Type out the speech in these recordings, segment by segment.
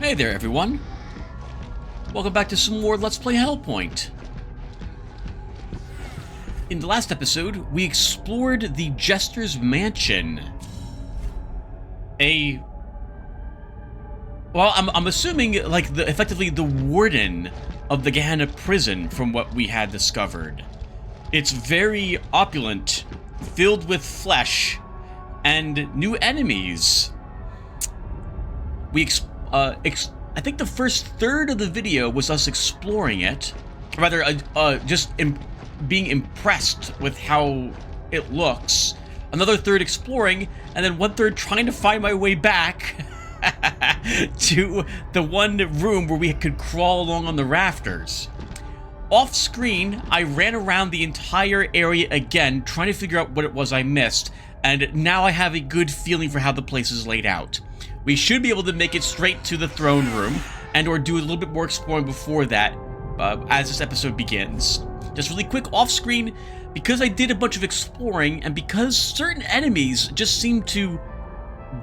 Hey there, everyone. Welcome back to some more Let's Play Hellpoint. In the last episode, we explored the Jester's Mansion. Well, I'm assuming, like, effectively the warden of the Gehenna prison, from what we had discovered. It's very opulent, filled with flesh, and new enemies. I think the first third of the video was us exploring it. Rather, just being impressed with how it looks. Another third exploring, and then one third trying to find my way back to the one room where we could crawl along on the rafters. Off screen, I ran around the entire area again, trying to figure out what it was I missed, and now I have a good feeling for how the place is laid out. We should be able to make it straight to the throne room, and or do a little bit more exploring before that, as this episode begins. Just really quick, off screen, because I did a bunch of exploring, and because certain enemies just seem to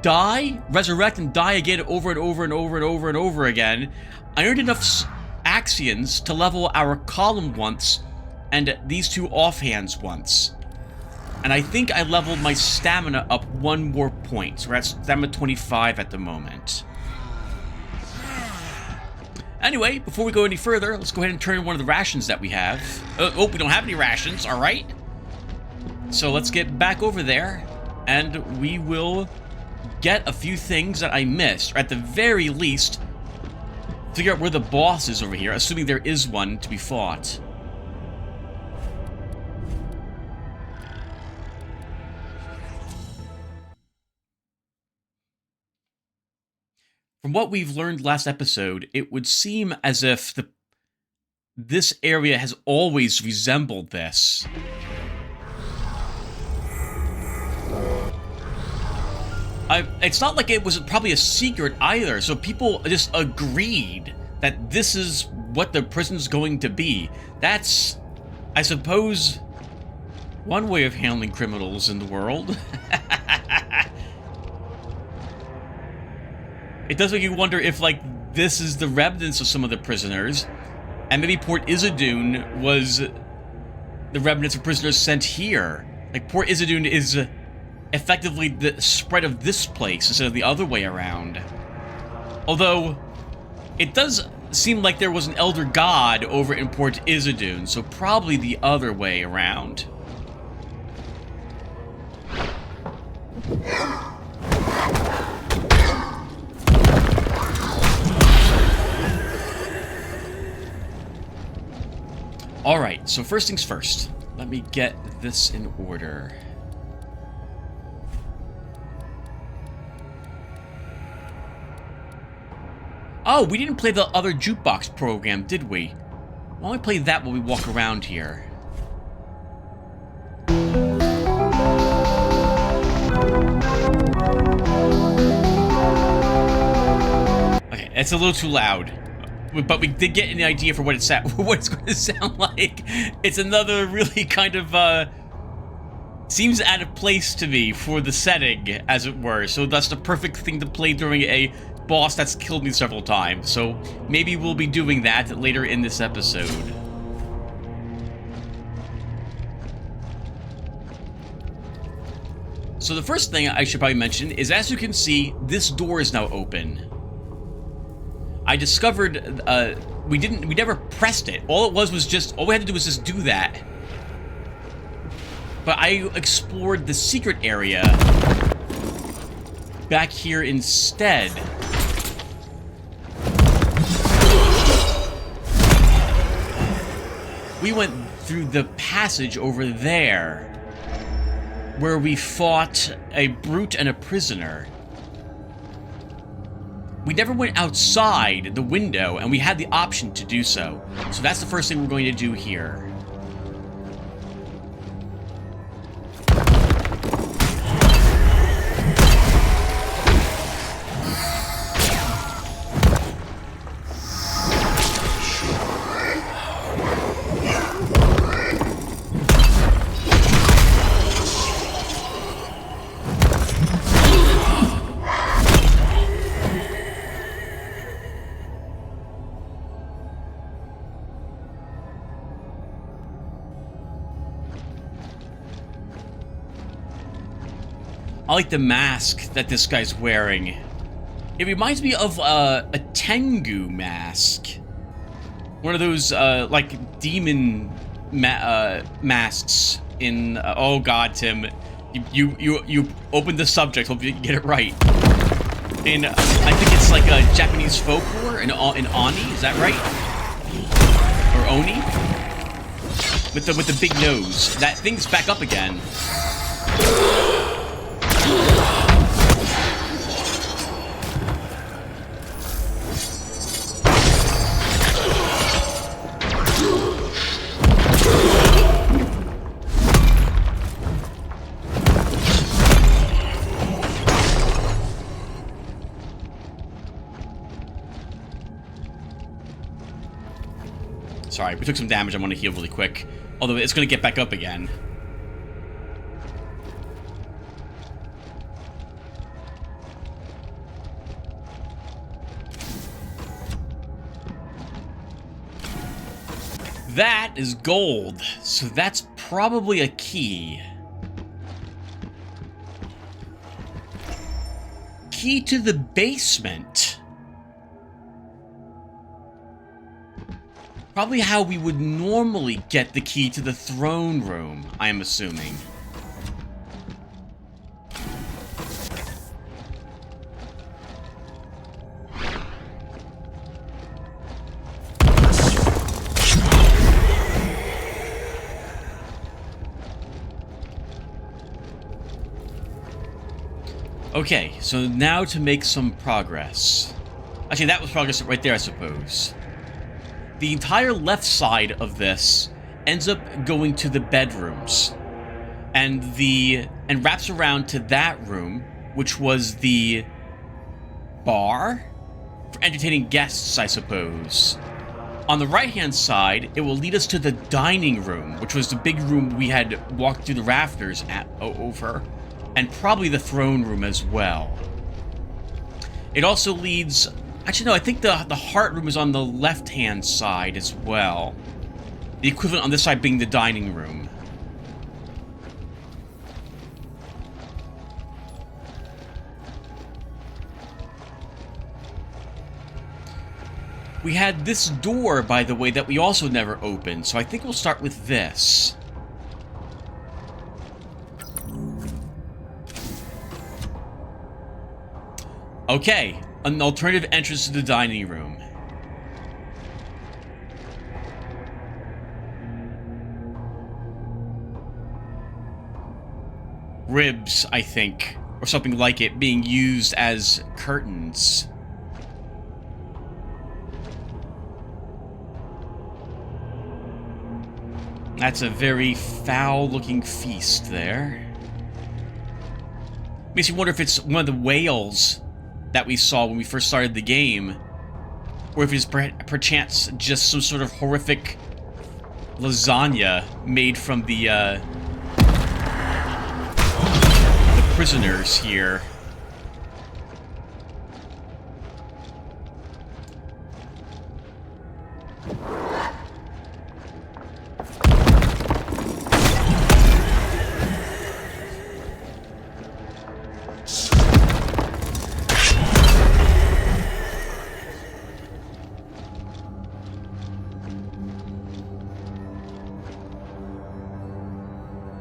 die, resurrect, and die again over and over and over and over and over again, I earned enough Axions to level our column once, and these two offhands once. And I think I leveled my stamina up one more point, so we're at stamina 25 at the moment. Anyway, before we go any further, let's go ahead and turn in one of the rations that we have. Oh, we don't have any rations, alright. So let's get back over there, and we will get a few things that I missed, or at the very least, figure out where the boss is over here, assuming there is one to be fought. From what we've learned last episode, it would seem as if this area has always resembled this. It's not like it was probably a secret either, so people just agreed that this is what the prison's going to be. That's, I suppose, one way of handling criminals in the world. It does make you wonder if, like, this is the remnants of some of the prisoners, and maybe Port Isidune was the remnants of prisoners sent here. Like, Port Isidune is effectively the spread of this place instead of the other way around. Although, it does seem like there was an elder god over in Port Isidune, so probably the other way around. Alright, so first things first. Let me get this in order. Oh, we didn't play the other jukebox program, did we? Why don't we play that while we walk around here? Okay, it's a little too loud. But we did get an idea for what it's going to sound like. It's another really kind of, seems out of place to me for the setting, as it were. So that's the perfect thing to play during a boss that's killed me several times. So maybe we'll be doing that later in this episode. So the first thing I should probably mention is, as you can see, this door is now open. I discovered, we never pressed it. All we had to do was just do that. But I explored the secret area back here instead. We went through the passage over there, where we fought a brute and a prisoner. We never went outside the window, and we had the option to do so. So that's the first thing we're going to do here. I like the mask that this guy's wearing. It reminds me of a Tengu mask. One of those, like, demon masks in... oh, God, Tim. You opened the subject. Hope you get it right. In, I think it's like a Japanese folklore in Oni. Is that right? Or Oni? With the big nose. That thing's back up again. Sorry, we took some damage. I want to heal really quick. Although it's going to get back up again. That is gold. So that's probably a key. Key to the basement. Probably how we would normally get the key to the throne room, I am assuming. Okay, so now to make some progress. Actually, that was progress right there, I suppose. The entire left side of this ends up going to the bedrooms, and wraps around to that room, which was the bar for entertaining guests, I suppose. On the right-hand side, it will lead us to the dining room, which was the big room we had walked through the rafters over, and probably the throne room as well. It also leads... Actually, no, I think the heart room is on the left-hand side as well. The equivalent on this side being the dining room. We had this door, by the way, that we also never opened, so I think we'll start with this. Okay. An alternative entrance to the dining room. Ribs, I think, or something like it, being used as curtains. That's a very foul-looking feast there. Makes me wonder if it's one of the whales that we saw when we first started the game, or if it's perchance just some sort of horrific lasagna made from the prisoners here.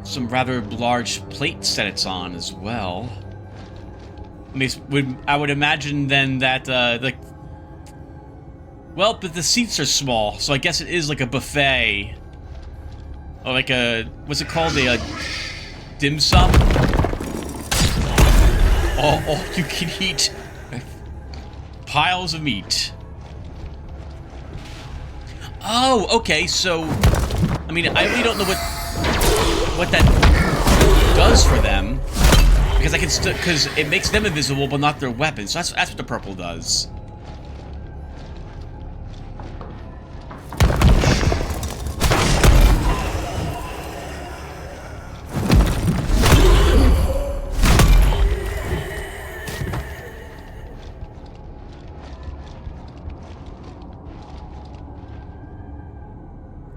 Some rather large plates that it's on as well. I would imagine then that, like... Well, but the seats are small, so I guess it is like a buffet. Or like a... What's it called? A dim sum? All you can eat. Piles of meat. Oh, okay, so... I mean, I really don't know what that does for them, because I can because it makes them invisible but not their weapons. So that's what the purple does.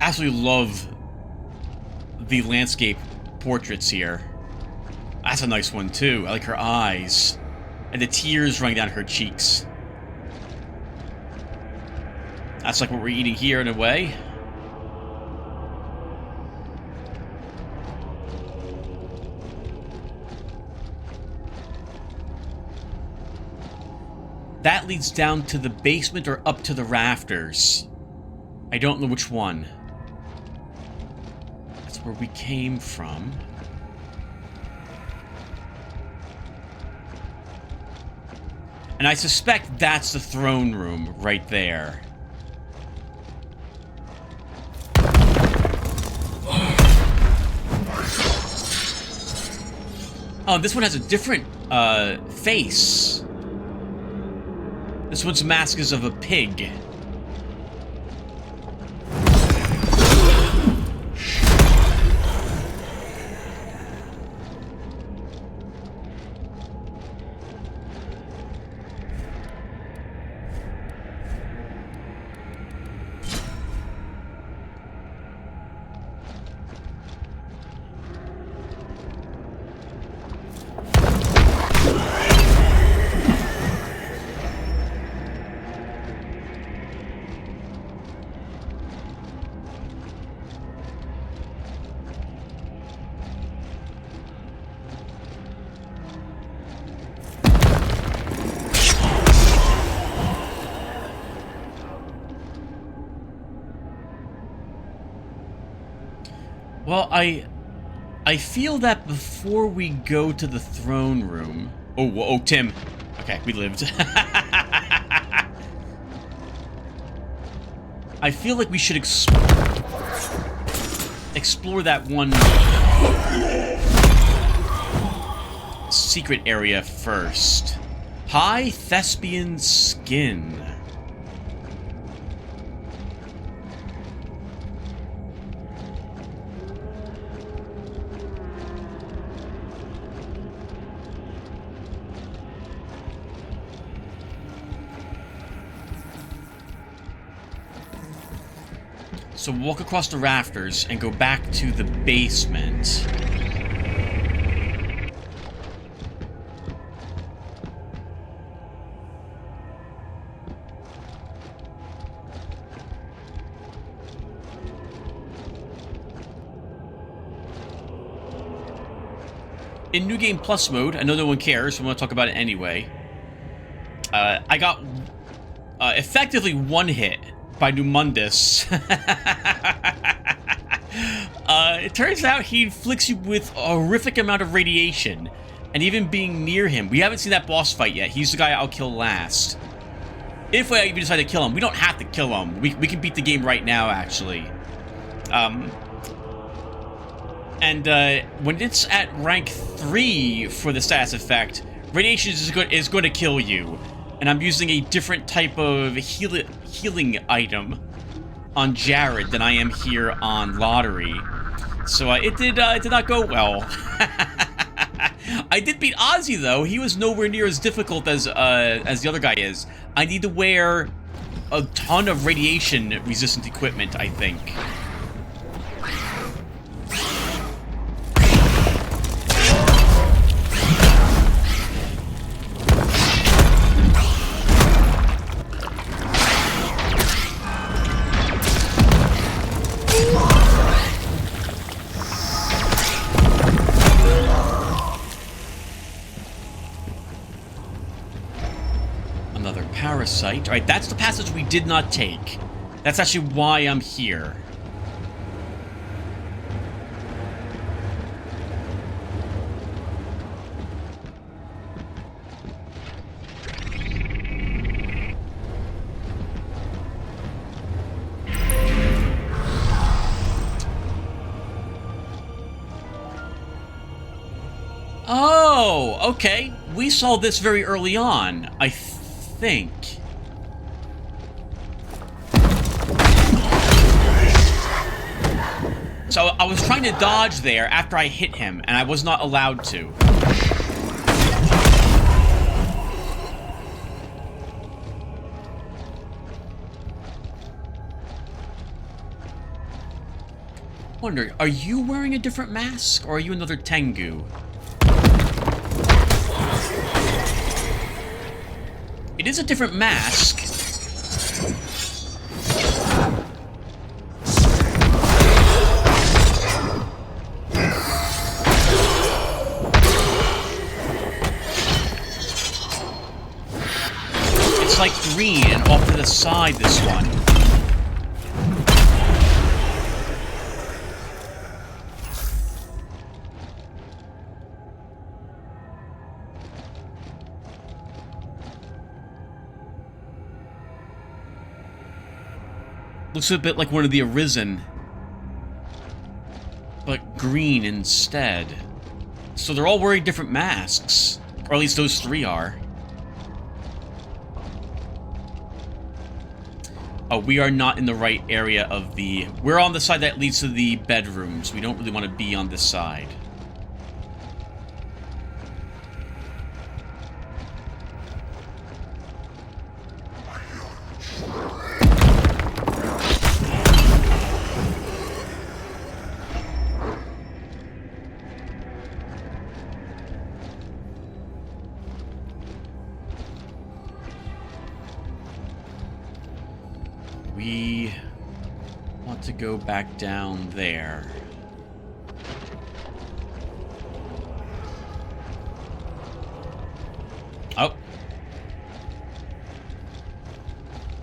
Absolutely love the landscape portraits here. That's a nice one, too. I like her eyes. And the tears running down her cheeks. That's like what we're eating here, in a way. That leads down to the basement or up to the rafters. I don't know which one. That's where we came from. And I suspect that's the throne room right there. Oh, this one has a different face. This one's mask is of a pig. Well, I feel that before we go to the throne room... Oh, Tim. Okay, we lived. I feel like we should explore that one secret area first. High Thespian Skin. So walk across the rafters and go back to the basement. In New Game Plus mode, I know no one cares, so I'm going to talk about it anyway. I got effectively one hit by Numundus. It turns out he inflicts you with a horrific amount of radiation, and even being near him. We haven't seen that boss fight yet. He's the guy I'll kill last. If I even decide to kill him, we don't have to kill him. We can beat the game right now, actually. When it's at rank 3 for the status effect, radiation is going to kill you. And I'm using a different type of healing item on Jared than I am here on Lotaeri. So it did not go well. I did beat Ozzy though. He was nowhere near as difficult as the other guy is. I need to wear a ton of radiation resistant equipment, I think. Parasite. Alright, that's the passage we did not take. That's actually why I'm here. Oh, okay. We saw this very early on, I think. So I was trying to dodge there after I hit him, and I was not allowed to. Wonder, are you wearing a different mask, or are you another Tengu? It is a different mask. It's like green and off to the side, this one. Looks a bit like one of the Arisen, but green instead. So they're all wearing different masks, or at least those three are. Oh, we are not in the right area of the... We're on the side that leads to the bedrooms. We don't really want to be on this side. We want to go back down there. Oh.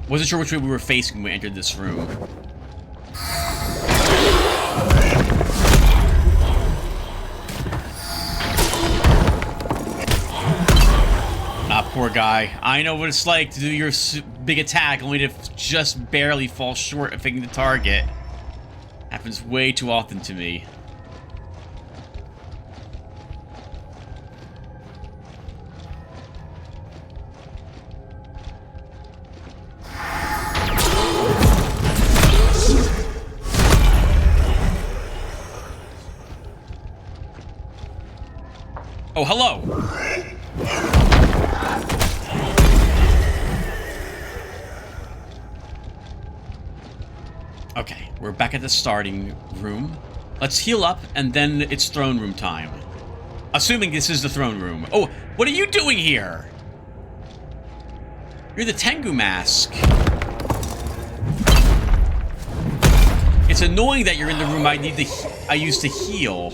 Wasn't sure which way we were facing when we entered this room. Ah, poor guy. I know what it's like to do your big attack only to just barely fall short of hitting the target. Happens way too often to me. Oh, hello! Okay, we're back at the starting room. Let's heal up, and then it's throne room time. Assuming this is the throne room. Oh, what are you doing here? You're the Tengu mask. It's annoying that you're in the room I used to heal.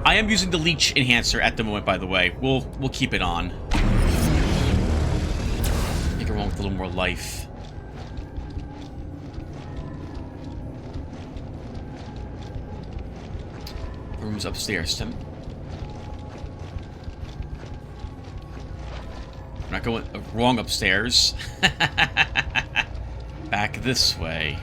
I am using the leech enhancer at the moment, by the way. We'll keep it on. Make it wrong with a little more life. Room's upstairs, Tim. I'm not going wrong upstairs. Back this way.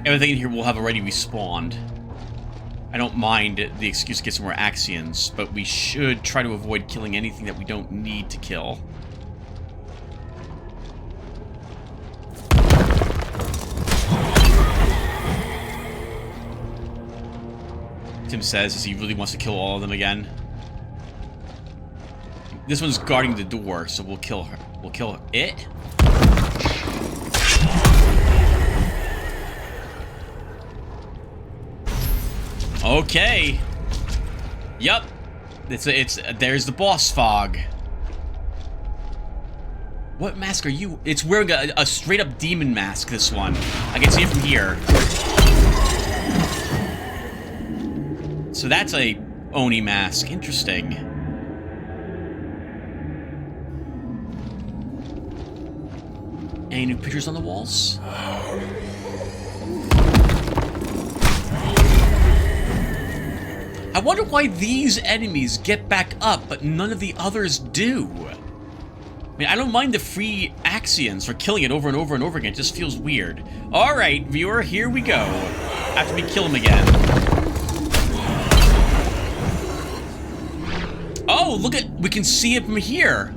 Everything in here will have already respawned. I don't mind the excuse to get some more Axions, but we should try to avoid killing anything that we don't need to kill. Tim says as he really wants to kill all of them again. This one's guarding the door, so we'll kill her. We'll kill it. Okay. Yup. There's the boss fog. What mask are you? It's wearing a straight up demon mask, this one. I can see it from here. So that's a Oni mask. Interesting. Any new pictures on the walls? I wonder why these enemies get back up, but none of the others do. I mean, I don't mind the free Axions for killing it over and over and over again. It just feels weird. Alright, viewer, here we go. After we kill him again. Oh, look at... We can see it from here.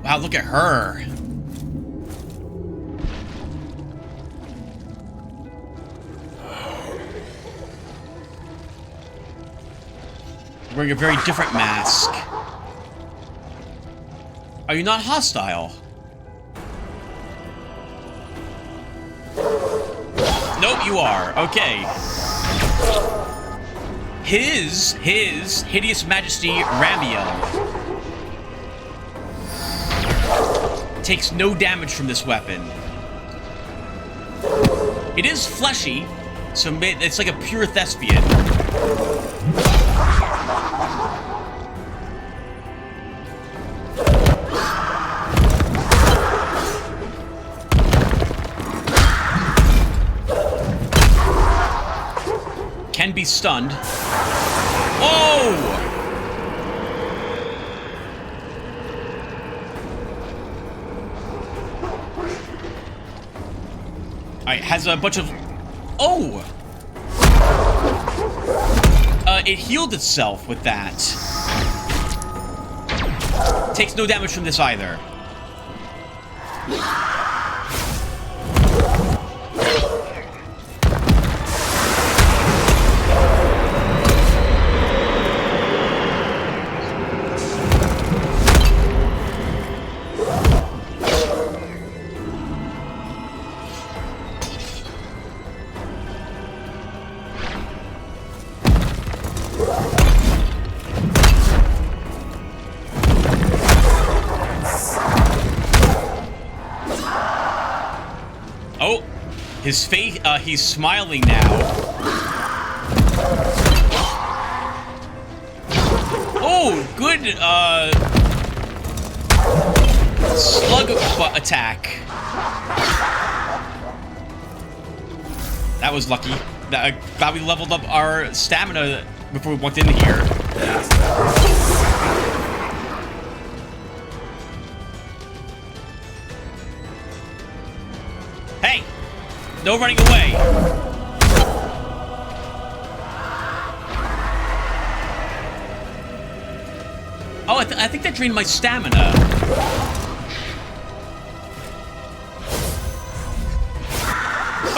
Wow, look at her. Wearing a very different mask. Are you not hostile? Nope, you are. Okay. His Hideous Majesty Ramiel takes no damage from this weapon. It is fleshy, so it's like a pure thespian. Can be stunned. Oh! Alright, has a bunch of... Oh! It healed itself with that. Takes no damage from this either. Oh, his face, he's smiling now. Oh, good, slug attack. That was lucky. Glad we leveled up our stamina before we walked in here. Hey! No running away! Oh, I think that drained my stamina.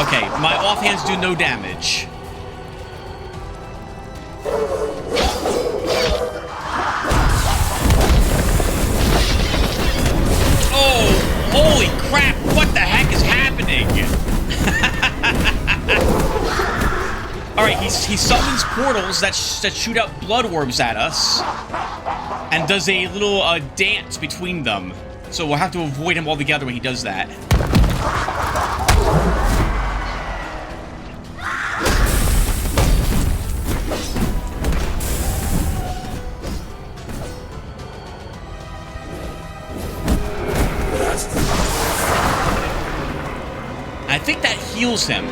Okay, my offhands do no damage. Oh, holy crap! What the heck is happening? Alright, he summons portals that shoot out bloodworms at us, and does a little dance between them. So we'll have to avoid him altogether when he does that. I think that heals him.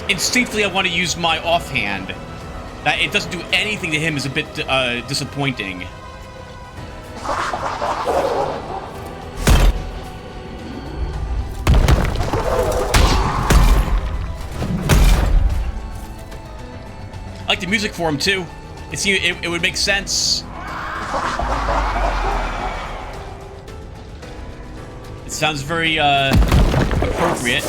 Instinctively, I want to use my offhand. That it doesn't do anything to him is a bit disappointing. I like the music for him too. It would make sense. It sounds very appropriate.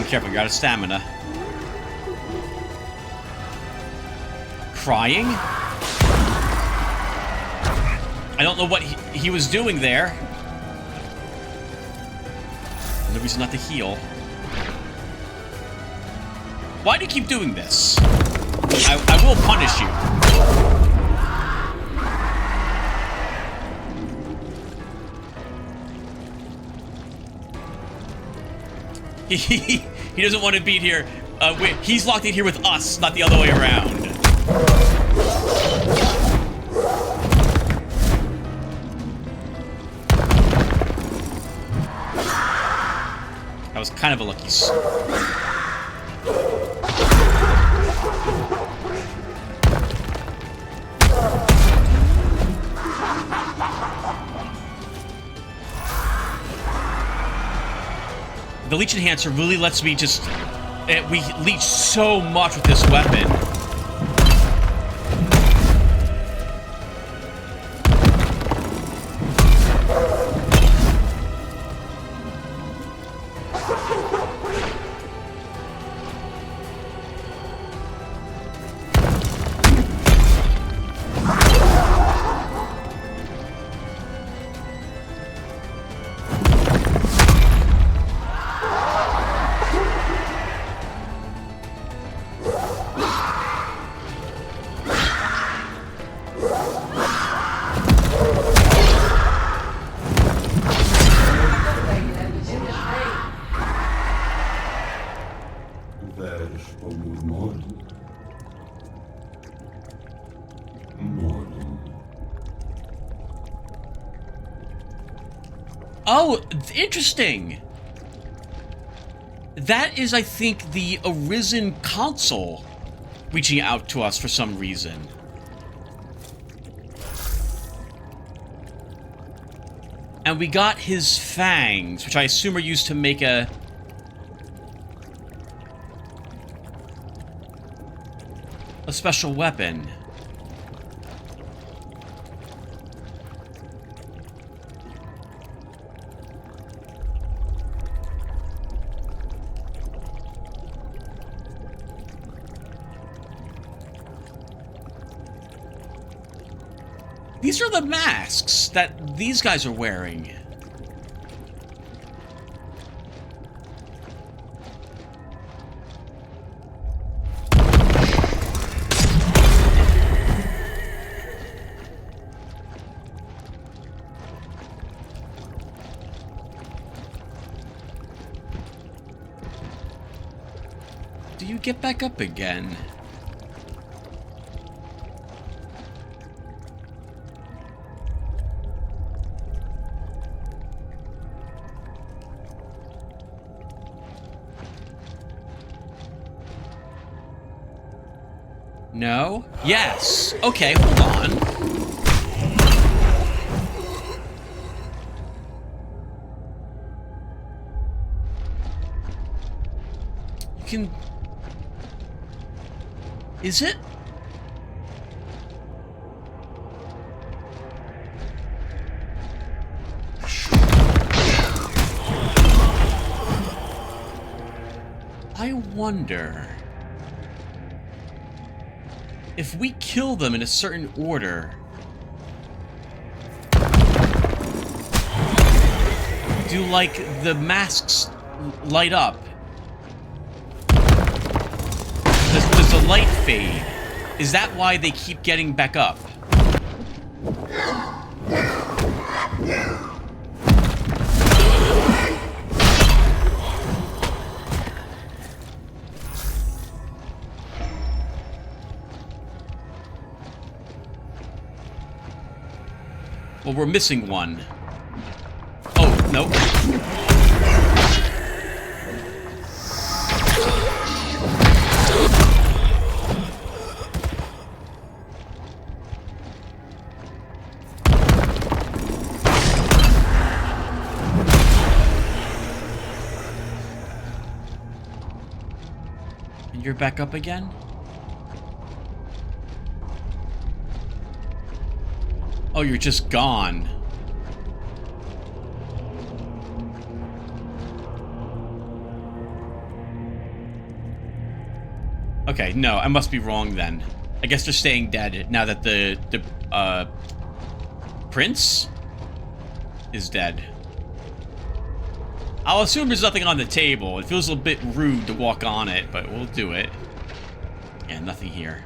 Careful, you're out of stamina. Crying? I don't know what he was doing there. No reason not to heal. Why do you keep doing this? I will punish you. He doesn't want to be here. He's locked in here with us, not the other way around. That was kind of a lucky... The leech enhancer really lets me just... we leech so much with this weapon. Oh, interesting. That is, I think, the Arisen console reaching out to us for some reason. And we got his fangs, which I assume are used to make a special weapon. These are the masks that these guys are wearing. Do you get back up again? No? Yes. Okay, hold on. You can... Is it? I wonder... if we kill them in a certain order... do, like, the masks light up? Does the light fade? Is that why they keep getting back up? Well, we're missing one. Oh, nope. And you're back up again? Oh, you're just gone. Okay, no, I must be wrong then. I guess they're staying dead now that the prince is dead. I'll assume there's nothing on the table. It feels a bit rude to walk on it, but we'll do it. Yeah, nothing here.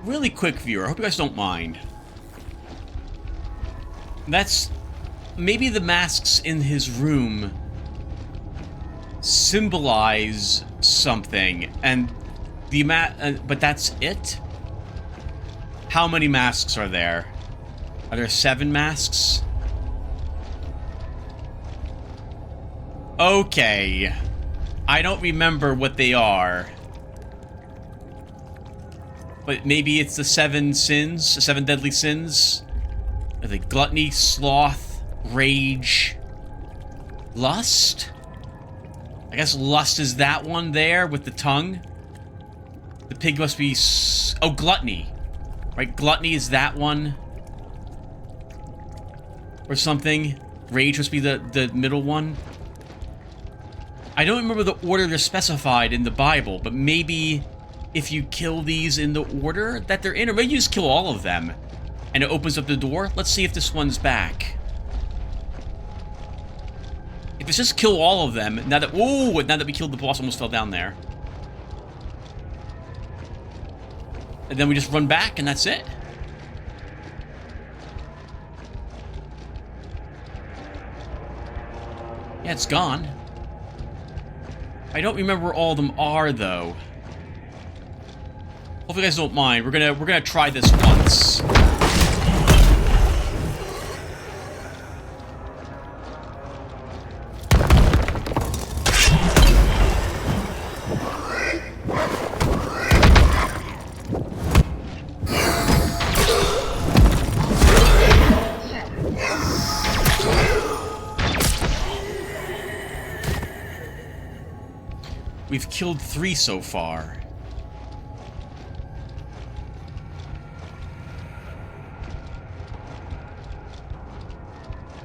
really quick, viewer. I hope you guys don't mind. That's... maybe the masks in his room symbolize something, and the but that's it? How many masks are there? Are there 7 masks? Okay. I don't remember what they are. But maybe it's the 7 sins? The 7 deadly sins? Are they gluttony, sloth, rage, lust? I guess lust is that one there with the tongue. The pig must be... oh, gluttony. Right, gluttony is that one. Or something. Rage must be the middle one. I don't remember the order they're specified in the Bible, but maybe if you kill these in the order that they're in, or maybe you just kill all of them, and it opens up the door. Let's see if this one's back. If it's just kill all of them, now that... ooh, now that we killed the boss, almost fell down there. And then we just run back, and that's it. Yeah, it's gone. I don't remember where all of them are, though. Hopefully you guys don't mind. We're gonna try this once. We've killed 3 so far.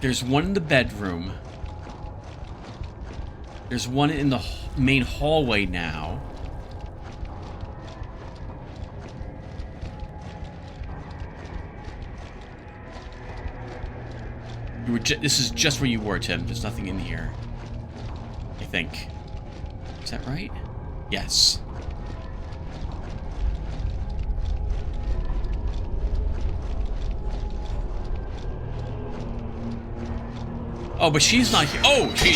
There's one in the bedroom. There's one in the main hallway now. You were this is just where you were, Tim. There's nothing in here. I think. Is that right? Yes. Oh, but she's not here. Oh, she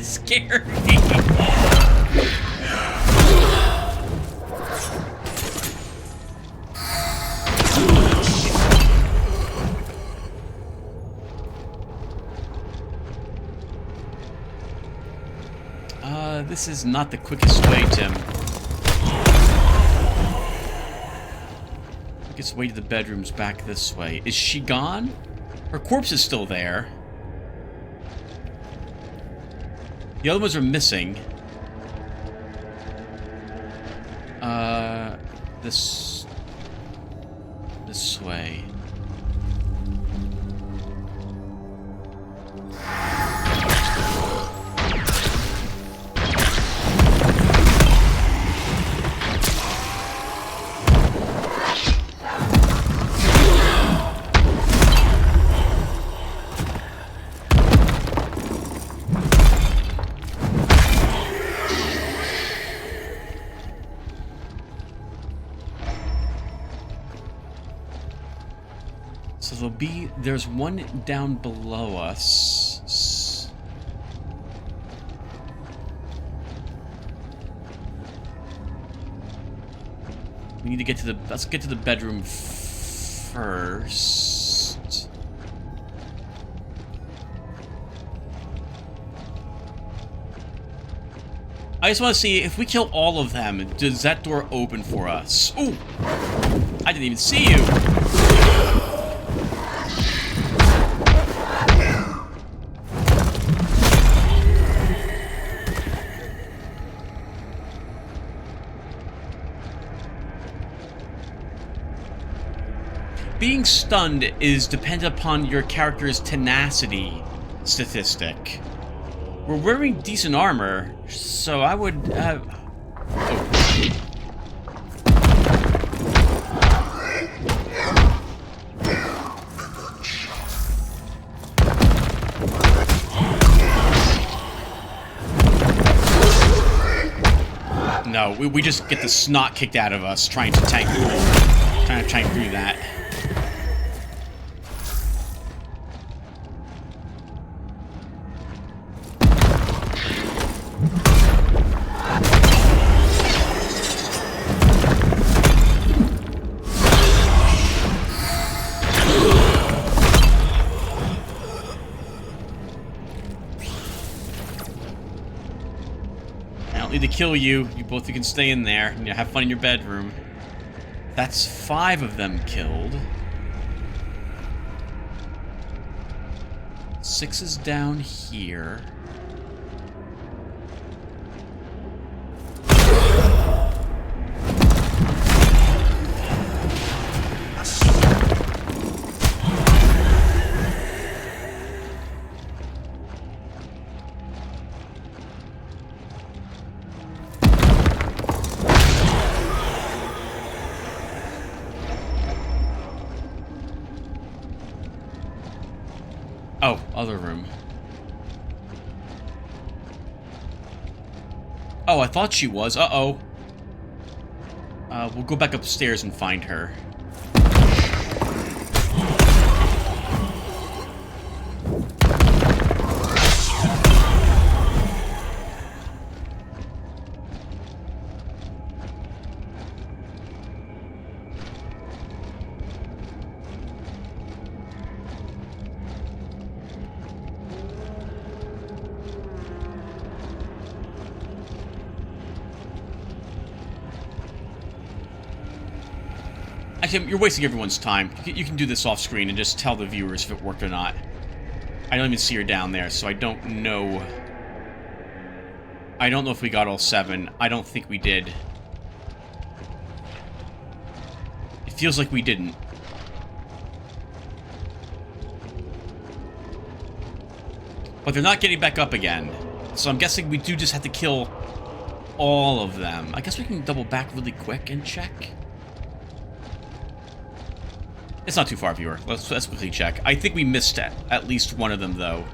scared me. This is not the quickest way, Tim. Quickest way to the bedroom's back this way. Is she gone? Her corpse is still there. The other ones are missing. This way. So there's one down below us. We need to get to the, let's get to the bedroom first. I just want to see if we kill all of them, does that door open for us? Ooh! I didn't even see you! Being stunned is dependent upon your character's tenacity statistic. We're wearing decent armor, so I would oh. No, we just get the snot kicked out of us trying to tank the room. trying to chime through that. Need to kill you. You both can stay in there and have fun in your bedroom. That's 5 of them killed. 6 is down here. Oh, other room. Oh, I thought she was. Uh-oh. We'll go back upstairs and find her. Actually, you're wasting everyone's time. You can do this off screen and just tell the viewers if it worked or not. I don't even see her down there, so I don't know. I don't know if we got all 7. I don't think we did. It feels like we didn't. But they're not getting back up again. So I'm guessing we do just have to kill all of them. I guess we can double back really quick and check. It's not too far, viewer. Let's quickly check. I think we missed at least one of them, though.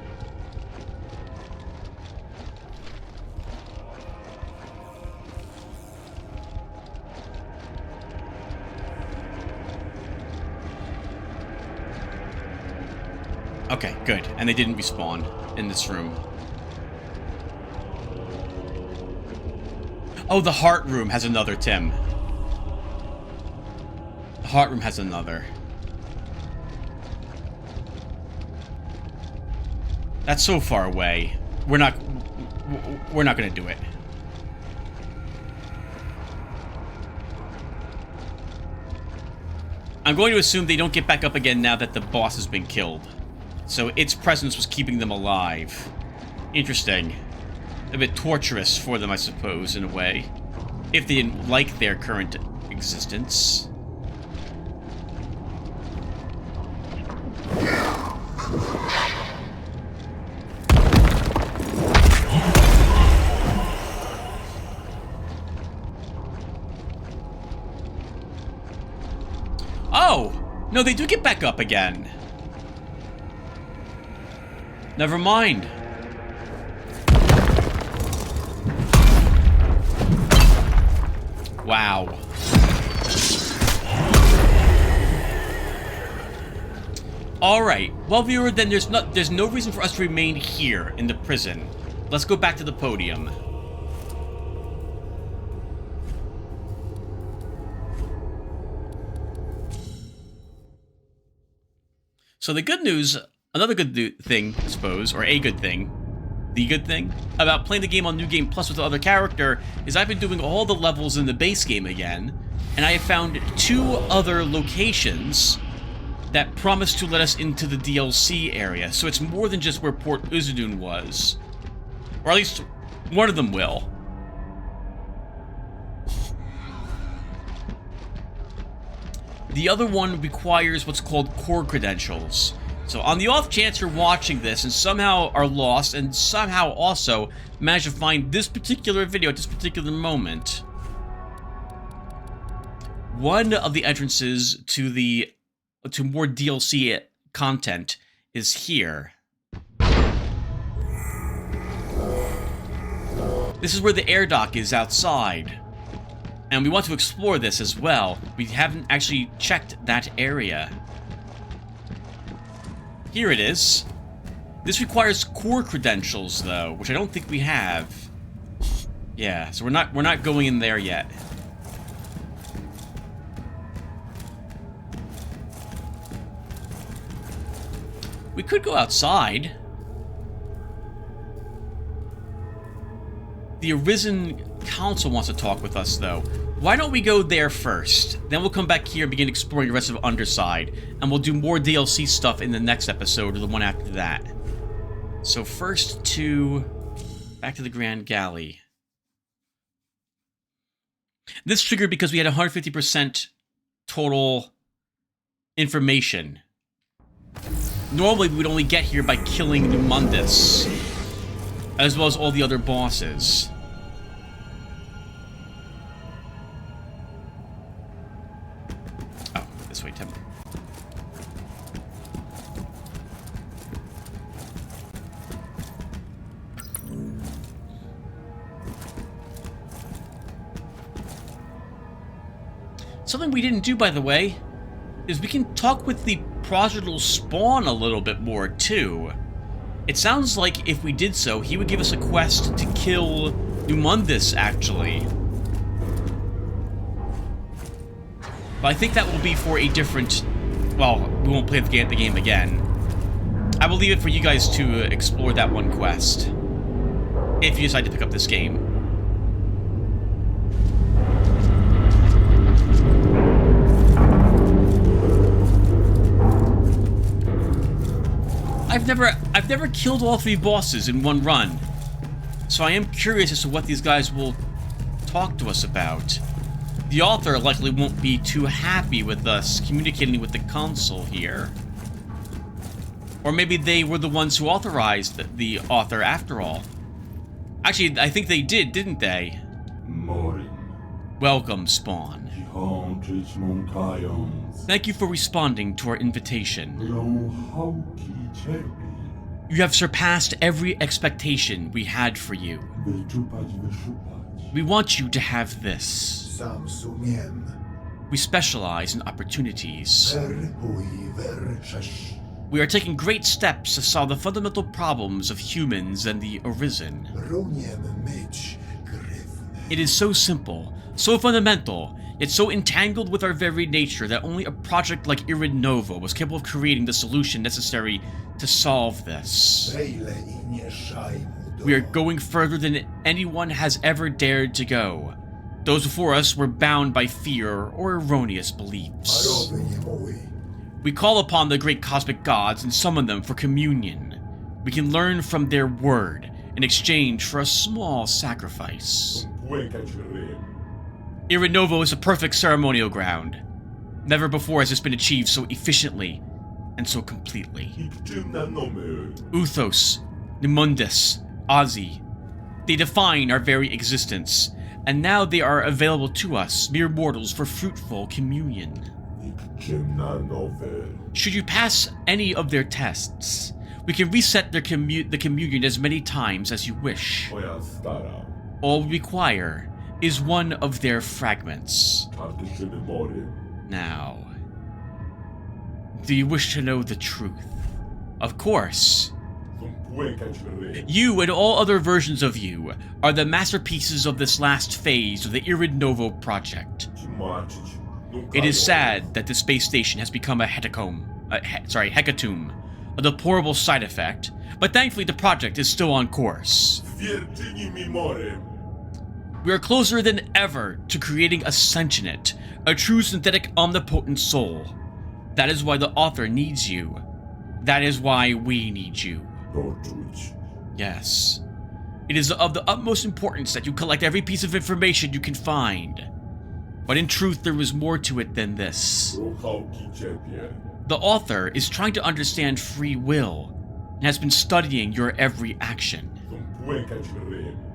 Okay, good. And they didn't respawn in this room. Oh, the heart room has another, Tim. The heart room has another. That's so far away. We're not gonna do it. I'm going to assume they don't get back up again now that the boss has been killed. So its presence was keeping them alive. Interesting. A bit torturous for them, I suppose, in a way. If they didn't like their current existence. Oh! No, they do get back up again. Never mind. Wow. Alright. Well, viewer, then there's no reason for us to remain here in the prison. Let's go back to the podium. So the good news, another good thing, I suppose, or a good thing, the good thing, about playing the game on New Game Plus with the other character is I've been doing all the levels in the base game again, and I have found 2 other locations that promise to let us into the DLC area. So it's more than just where Port Uzudun was. Or at least one of them will. The other one requires what's called core credentials. So on the off chance you're watching this and somehow are lost and somehow also manage to find this particular video at this particular moment, one of the entrances to more DLC content is here. This is where the air dock is outside. And we want to explore this as well. We haven't actually checked that area. Here it is. This requires core credentials, though, which I don't think we have. Yeah, so we're not going in there yet. We could go outside. The Arisen Council wants to talk with us, though. Why don't we go there first? Then we'll come back here and begin exploring the rest of Underside. And we'll do more DLC stuff in the next episode or the one after that. So first back to the Grand Galley. This triggered because we had 150% total information. Normally, we would only get here by killing Numundus, as well as all the other bosses. Oh, this way, Tim. Something we didn't do, by the way, is we can talk with the prodigal Spawn a little bit more, too. It sounds like if we did so, he would give us a quest to kill Numundus, actually. But I think that will be for a different... Well, we won't play the game again. I will leave it for you guys to explore that one quest, if you decide to pick up this game. I've never killed all 3 bosses in one run, so I am curious as to what these guys will talk to us about. The author likely won't be too happy with us communicating with the console here. Or maybe they were the ones who authorized the author after all. Actually, I think they did, didn't they? Welcome, Spawn. Thank you for responding to our invitation. You have surpassed every expectation we had for you. We want you to have this. We specialize in opportunities. We are taking great steps to solve the fundamental problems of humans and the Arisen. It is so simple, so fundamental, yet so entangled with our very nature that only a project like Irid Nova was capable of creating the solution necessary to solve this. We are going further than anyone has ever dared to go. Those before us were bound by fear or erroneous beliefs. We call upon the great cosmic gods and summon them for communion. We can learn from their word in exchange for a small sacrifice. Irid Nova is a perfect ceremonial ground. Never before has this been achieved so efficiently and so completely. Uthos, Numundus, Ozzy, they define our very existence, and now they are available to us, mere mortals, for fruitful communion. Should you pass any of their tests, we can reset the communion as many times as you wish. All we require is one of their fragments. Now, do you wish to know the truth? Of course. You and all other versions of you are the masterpieces of this last phase of the Irid Novo project. It is sad that the space station has become a hecatomb, a deplorable side effect, but thankfully the project is still on course. We are closer than ever to creating a sentient, a true synthetic omnipotent soul. That is why the author needs you. That is why we need you. Yes. It is of the utmost importance that you collect every piece of information you can find. But in truth, there is more to it than this. The author is trying to understand free will and has been studying your every action.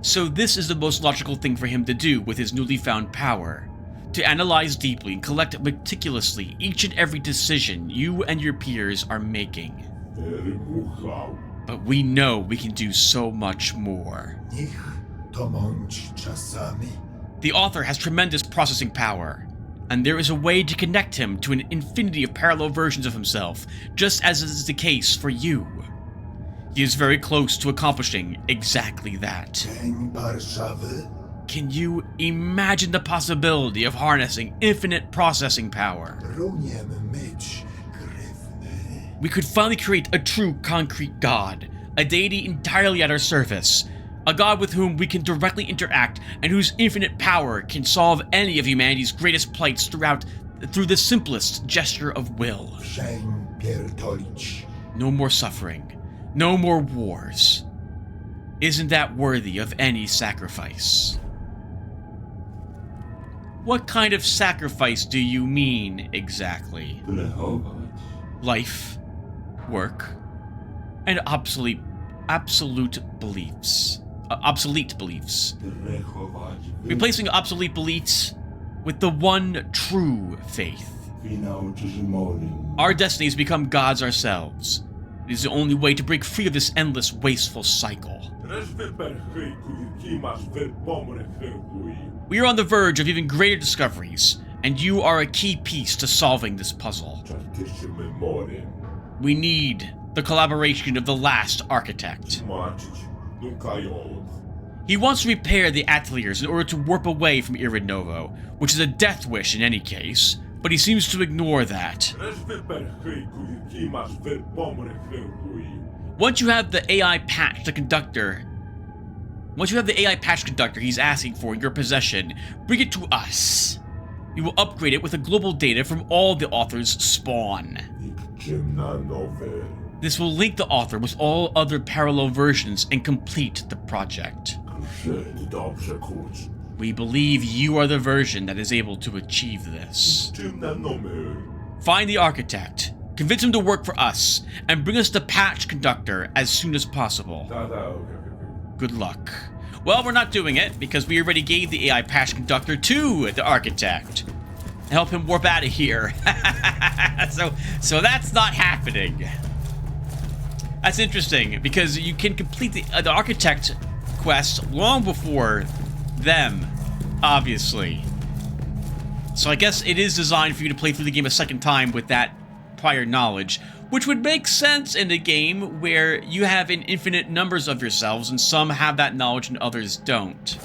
So this is the most logical thing for him to do with his newly found power. To analyze deeply and collect meticulously each and every decision you and your peers are making. But we know we can do so much more. The author has tremendous processing power, and there is a way to connect him to an infinity of parallel versions of himself, just as is the case for you. He is very close to accomplishing exactly that. Can you imagine the possibility of harnessing infinite processing power? We could finally create a true concrete god, a deity entirely at our service, a god with whom we can directly interact and whose infinite power can solve any of humanity's greatest plights through the simplest gesture of will. No more suffering, no more wars. Isn't that worthy of any sacrifice? What kind of sacrifice do you mean exactly? Life, work, and obsolete beliefs. Obsolete beliefs. Replacing obsolete beliefs with the one true faith. Our destiny has become gods ourselves. It is the only way to break free of this endless, wasteful cycle. We are on the verge of even greater discoveries, and you are a key piece to solving this puzzle. We need the collaboration of the last architect. He wants to repair the ateliers in order to warp away from Irid Novo, which is a death wish in any case, but he seems to ignore that. Once you have the AI patched conductor he's asking for in your possession, bring it to us. We will upgrade it with a global data from all the author's spawn. This will link the author with all other parallel versions and complete the project. We believe you are the version that is able to achieve this. Find the architect, convince him to work for us, and bring us the patch conductor as soon as possible. Good luck. Well, we're not doing it, because we already gave the AI patch conductor to the architect. Help him warp out of here. So that's not happening. That's interesting, because you can complete the architect quest long before them, obviously. So I guess it is designed for you to play through the game a second time with that prior knowledge, which would make sense in a game where you have an infinite numbers of yourselves and some have that knowledge and others don't.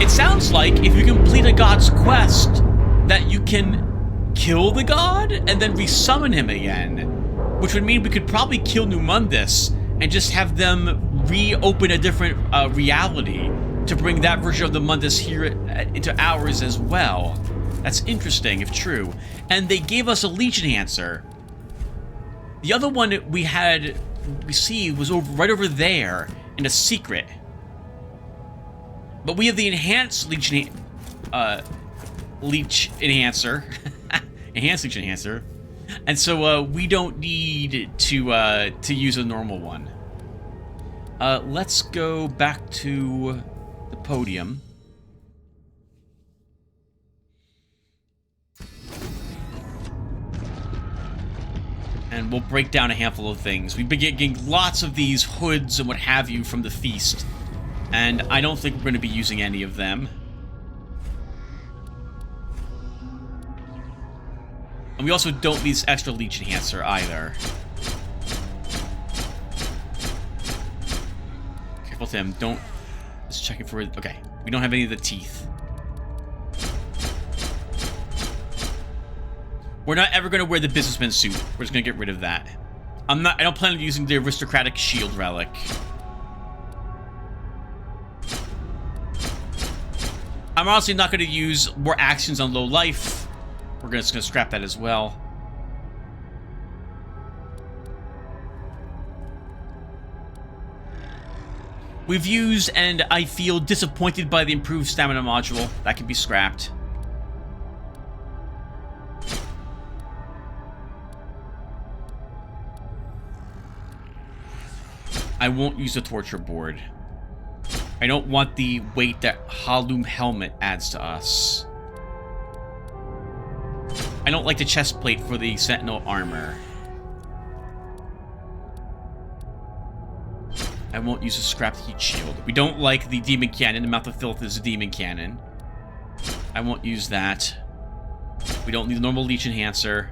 It sounds like if you complete a god's quest, that you can kill the god and then resummon him again, which would mean we could probably kill Numundus and just have them reopen a different reality to bring that version of the Mundus here into ours as well. That's interesting, if true. And they gave us a leech enhancer. The other one we received was right over there in a secret. But we have the enhanced leech enhancer. Enhanced leech enhancer. And so we don't need to use a normal one. Let's go back to the podium. And we'll break down a handful of things. We've been getting lots of these hoods and what have you from the feast. And I don't think we're going to be using any of them. And we also don't need this extra leech enhancer either. Careful, Tim. Don't... Just checking for... Okay. We don't have any of the teeth. We're not ever going to wear the businessman suit. We're just going to get rid of that. I don't plan on using the aristocratic shield relic. I'm honestly not going to use more actions on low life. We're just going to scrap that as well. We've used, and I feel disappointed by the improved stamina module. That can be scrapped. I won't use the torture board. I don't want the weight that Halum helmet adds to us. I don't like the chest plate for the Sentinel armor. I won't use a scrapped heat shield. We don't like the demon cannon. The Mouth of Filth is a demon cannon. I won't use that. We don't need the normal leech enhancer.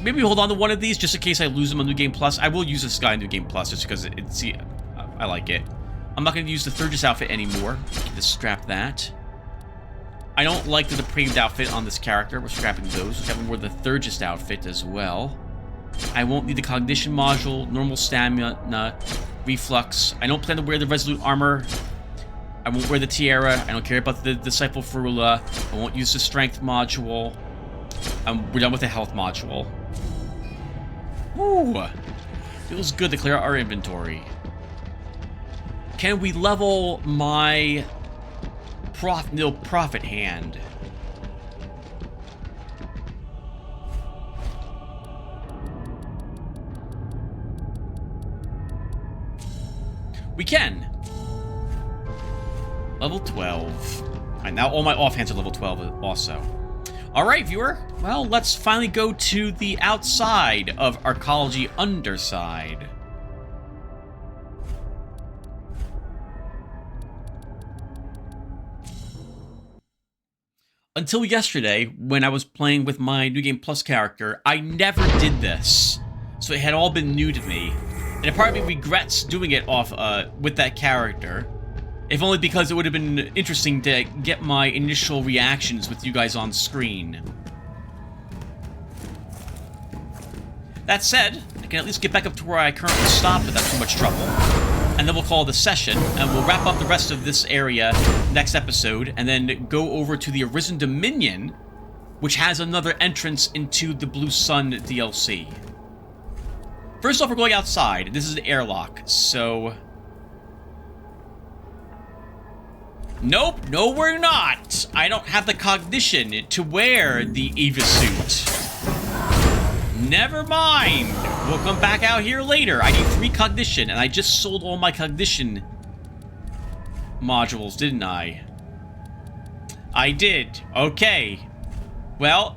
Maybe hold on to one of these just in case I lose them on New Game Plus. I will use this guy in New Game Plus just because I like it. I'm not going to use the Thurgis outfit anymore. Just scrap that. I don't like the depraved outfit on this character. We're scrapping those. We have more the Thurgis outfit as well. I won't need the cognition module, normal stamina, reflux. I don't plan to wear the resolute armor. I won't wear the tiara. I don't care about the disciple ferula. I won't use the strength module. We're done with the health module. Ooh, feels good to clear out our inventory. Can we level my nil profit hand? We can. Level 12. Alright, now all my offhands are level 12 also. Alright, viewer. Well, let's finally go to the outside of Arcology Underside. Until yesterday, when I was playing with my New Game Plus character, I never did this. So it had all been new to me. And a part of me regrets doing it off with that character. If only because it would have been interesting to get my initial reactions with you guys on screen. That said, I can at least get back up to where I currently stopped without too much trouble. And then we'll call it a session, and we'll wrap up the rest of this area next episode, and then go over to the Arisen Dominion, which has another entrance into the Blue Sun DLC. First off, we're going outside. This is an airlock, so... Nope, no we're not! I don't have the cognition to wear the Eva suit. Never mind! We'll come back out here later. I need 3 cognition, and I just sold all my cognition modules, didn't I? I did. Okay. Well,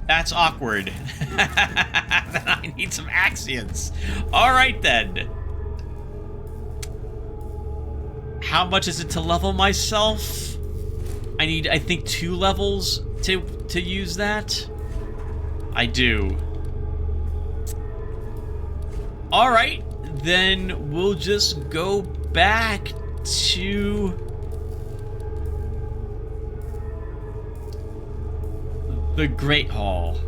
that's awkward. Then I need some Axions. Alright then. How much is it to level myself? I need, I think, 2 levels to use that. I do. Alright, then we'll just go back to the Great Hall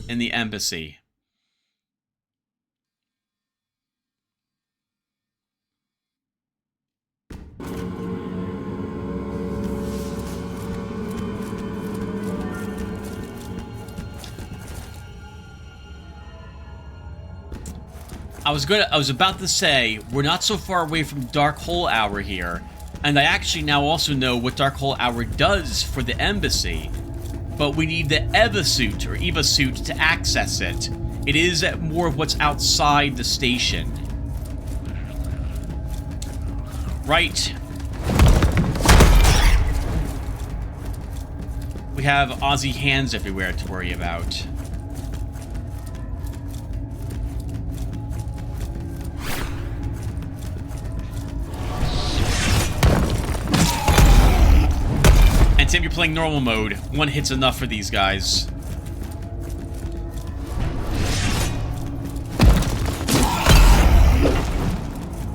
in the embassy. I was about to say, we're not so far away from Dark Hole Hour here, and I actually now also know what Dark Hole Hour does for the embassy, but we need the Eva suit, or Eva suit, to access it. It is more of what's outside the station. Right. We have Aussie hands everywhere to worry about. And Tim, you're playing normal mode. 1 hit's enough for these guys.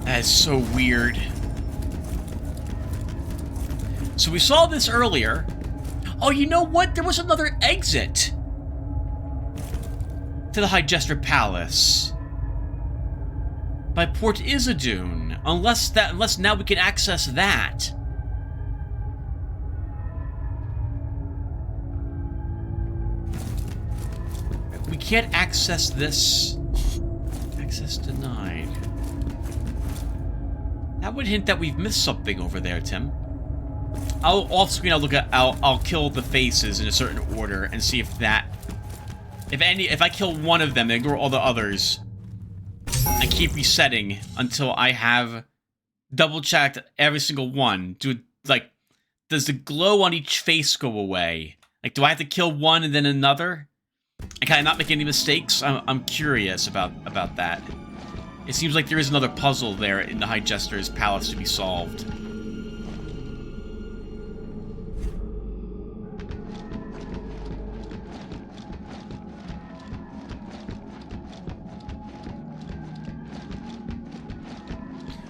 That is so weird. So we saw this earlier. Oh, you know what? There was another exit to the High Jester Palace by Port Isidune. Unless now we can access that. We can't access this. Access denied. That would hint that we've missed something over there, Tim. Off screen, I'll kill the faces in a certain order and see if that, if I kill one of them and ignore all the others, and keep resetting until I have double checked every single one. Does the glow on each face go away? Like, do I have to kill one and then another? And can I not make any mistakes? I'm curious about that. It seems like there is another puzzle there in the High Jester's palace to be solved.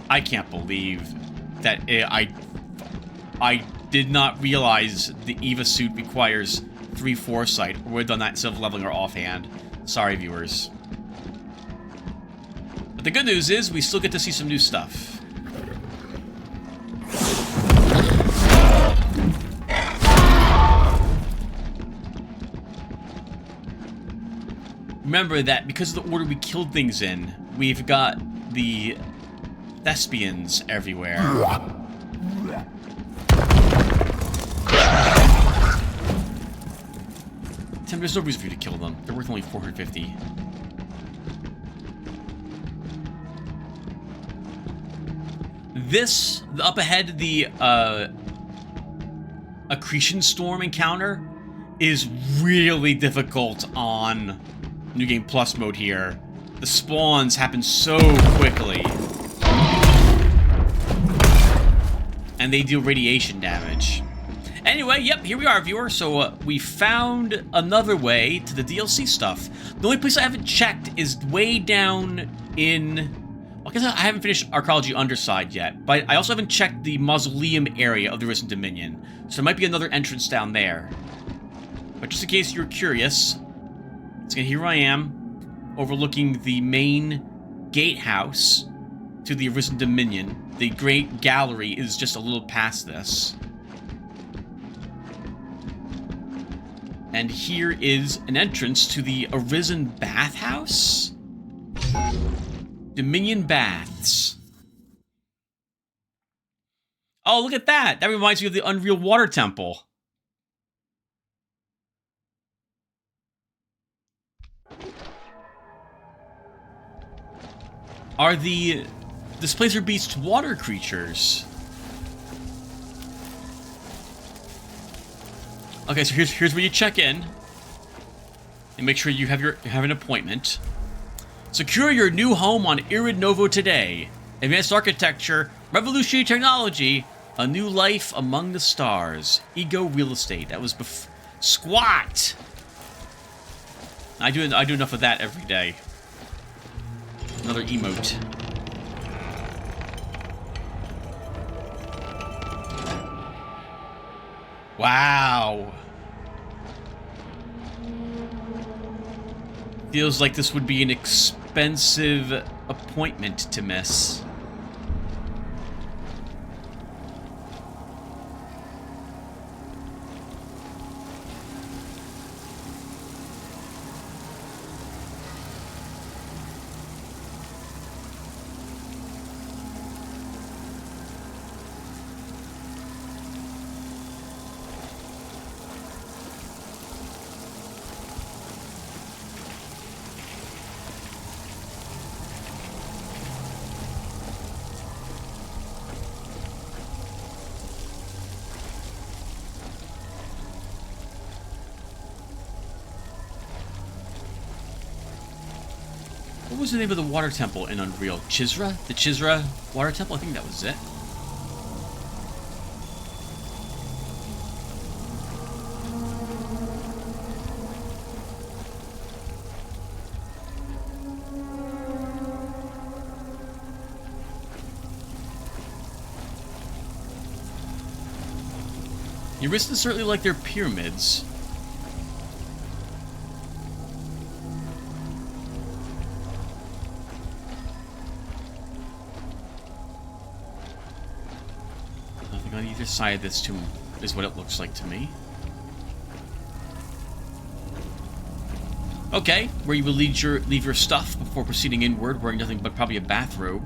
I can't believe that I did not realize the Eva suit requires 3 foresight, or would have done that instead of leveling her offhand. Sorry, viewers. But the good news is we still get to see some new stuff. Remember that because of the order we killed things in, we've got the thespians everywhere. Tim, there's no reason for you to kill them. They're worth only 450. This, up ahead, the accretion storm encounter is really difficult on New Game Plus mode here. The spawns happen so quickly. And they deal radiation damage. Anyway, yep, here we are, viewer. So we found another way to the DLC stuff. The only place I haven't checked is way down in... Well, I guess I haven't finished Archaeology Underside yet, but I also haven't checked the mausoleum area of the Risen Dominion. So there might be another entrance down there. But just in case you're curious, here I am, overlooking the main gatehouse to the Arisen Dominion. The Great Gallery is just a little past this. And here is an entrance to the Arisen Bathhouse? Dominion Baths. Oh, look at that! That reminds me of the Unreal Water Temple. Are the Displacer Beasts water creatures? Okay, so here's where you check in and make sure you have an appointment. Secure your new home on Irid Novo today. Advanced architecture, revolutionary technology, a new life among the stars. Ego real estate. That was squat. I do enough of that every day. Another emote. Wow. Feels like this would be an expensive appointment to miss. What was the name of the water temple in Unreal? Chisra? The Chisra water temple? I think that was it. The Arisen certainly like their pyramids. Nothing on either side of this tomb is what it looks like to me. Okay, where you will leave your stuff before proceeding inward, wearing nothing but probably a bathrobe.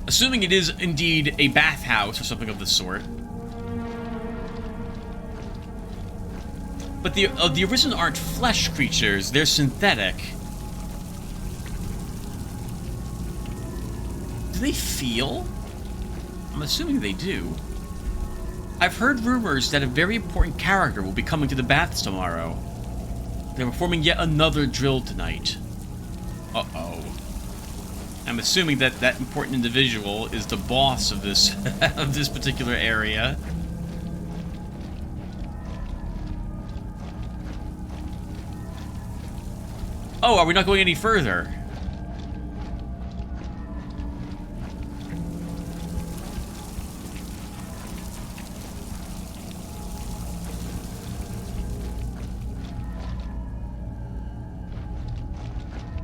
Assuming it is indeed a bathhouse or something of the sort. But the Arisen aren't flesh creatures, they're synthetic. Do they feel? I'm assuming they do. I've heard rumors that a very important character will be coming to the baths tomorrow. They're performing yet another drill tonight. Uh-oh. I'm assuming that that important individual is the boss of this of this particular area. Oh, are we not going any further?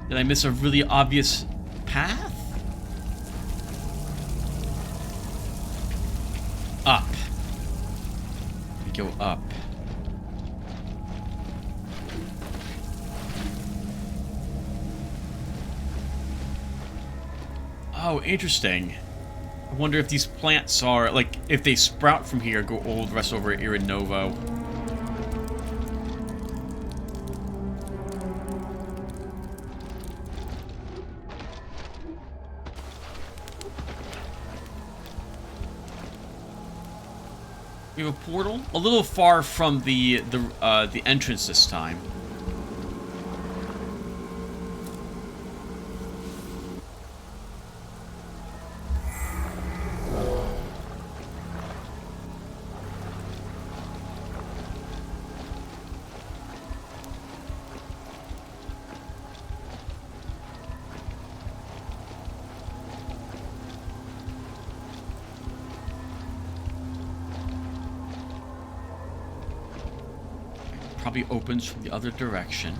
Did I miss a really obvious path? Up. We go up. Oh, interesting. I wonder if these plants are, like, if they sprout from here, go all the rest over at Irinovo. We have a portal, a little far from the entrance this time. Probably opens from the other direction.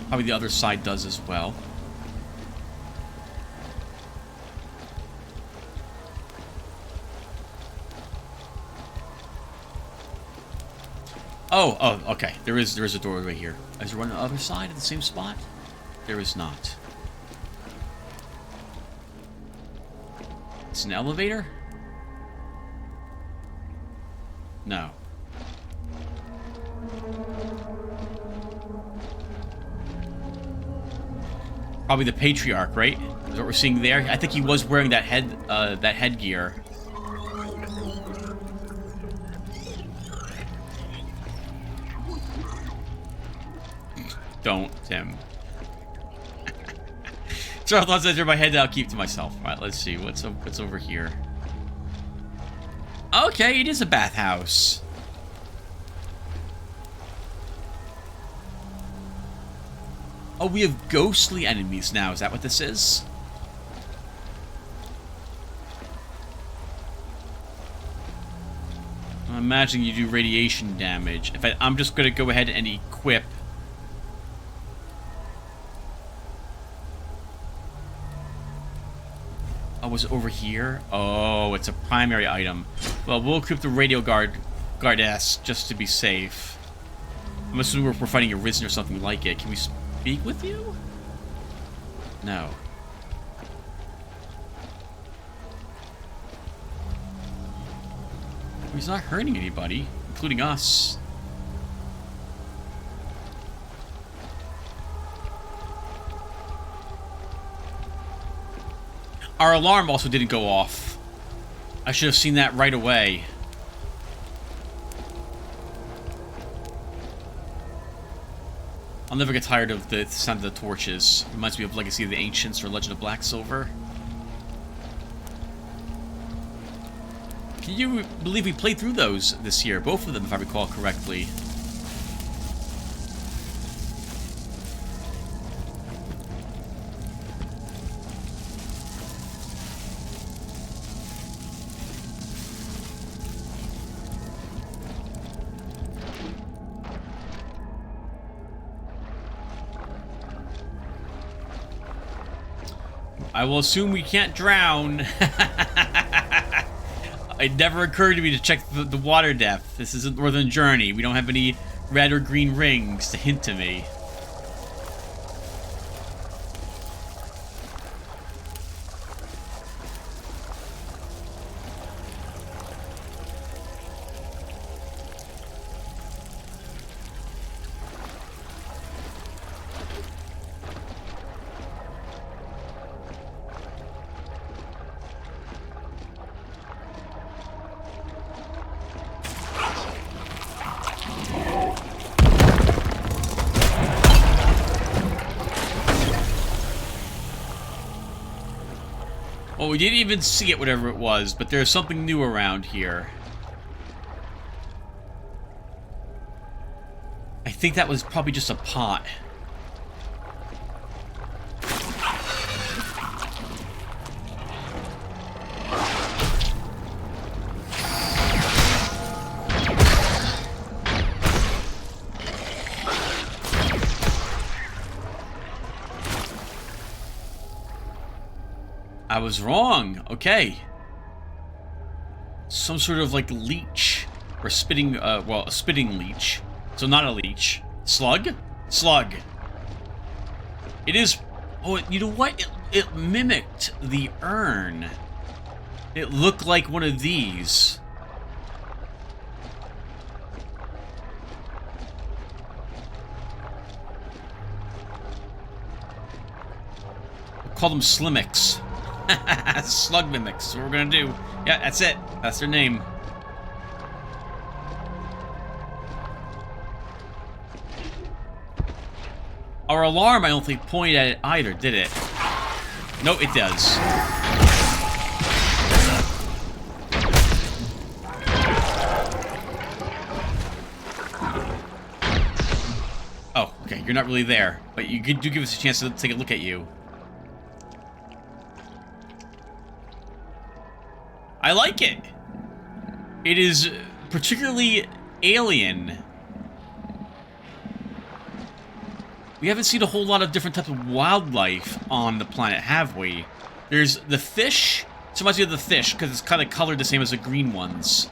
Probably the other side does as well. Oh, okay. There is a doorway here. Is there one on the other side at the same spot? There is not. It's an elevator? No. Probably the Patriarch, right? Is what we're seeing there. I think he was wearing that headgear. Don't, Tim. So thoughts enter my head that I'll keep to myself. All right, let's see what's over here. Okay, it is a bathhouse. Oh, we have ghostly enemies now. Is that what this is? I'm imagining you do radiation damage. In fact, I'm just going to go ahead and equip. Oh, was it over here? Oh, it's a primary item. Well, we'll equip the radio guardess just to be safe. I'm assuming we're fighting a Risen or something like it. Can we speak with you? No. He's not hurting anybody, including us. Our alarm also didn't go off. I should have seen that right away. I'll never get tired of the sound of the torches. Reminds me of Legacy of the Ancients or Legend of Black Silver. Can you believe we played through those this year? Both of them, if I recall correctly. I will assume we can't drown. It never occurred to me to check the water depth. This isn't Northern Journey. We don't have any red or green rings to hint to me. Oh, we didn't even see it, whatever it was, but there's something new around here. I think that was probably just a pot. I was wrong. Okay. Some sort of like leech. Or spitting, well, a spitting leech. So not a leech. Slug? Slug. It is... Oh, you know what? It mimicked the urn. It looked like one of these. We'll call them Slimmics. Slug mimics. That's what we're gonna do. Yeah, that's it. That's their name. Our alarm, I don't think, pointed at it either, did it? No, it does. Oh, okay, you're not really there, but you do give us a chance to take a look at you. I like it. It is particularly alien. We haven't seen a whole lot of different types of wildlife on the planet, have we? There's the fish. It reminds me of the fish, because it's kind of colored the same as the green ones.